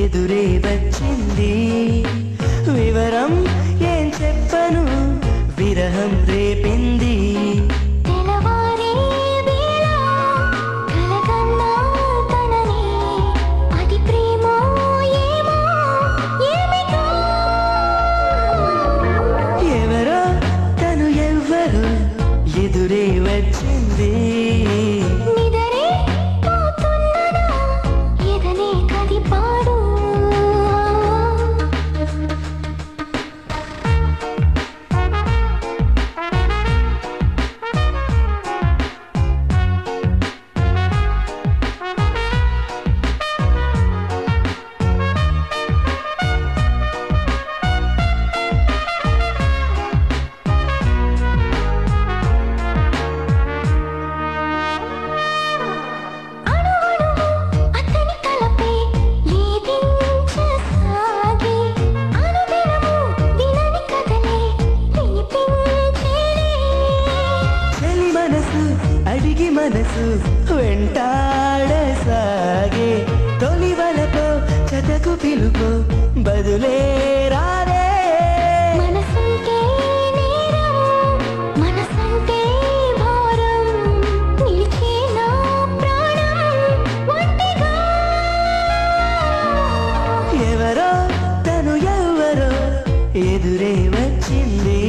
ఎదురే వచ్చింది వివరం ఏం చెప్పను విరహం రేపింది ఎవరో తను ఎవ్వరు ఎదురే వచ్చింది అడిగి మనసు వెంటాడసాగే తొలి వలకో చతకు పిలుకో బదులే రారే మనసంటే నేరం మనసంటే భారం నిలిచే నా ప్రాణం ఒంటిగా ఎవరో తను ఎవరో ఎదురే వచ్చింది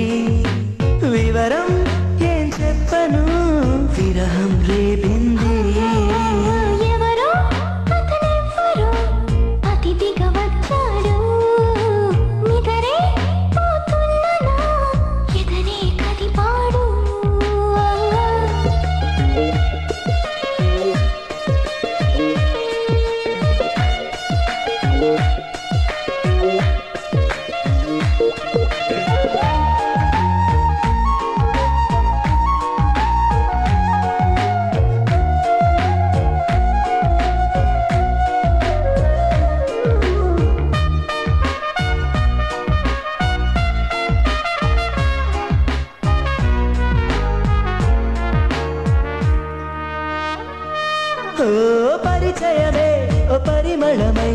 వివరం ఏం చెప్పను విరహం రేపింది ఎవరో అతనెవ్వరో అతిథిగా వచ్చాడు నిదరే పోతున్నా ఎదనే కదిపాడు పరిచయమే ఓ పరిమళమై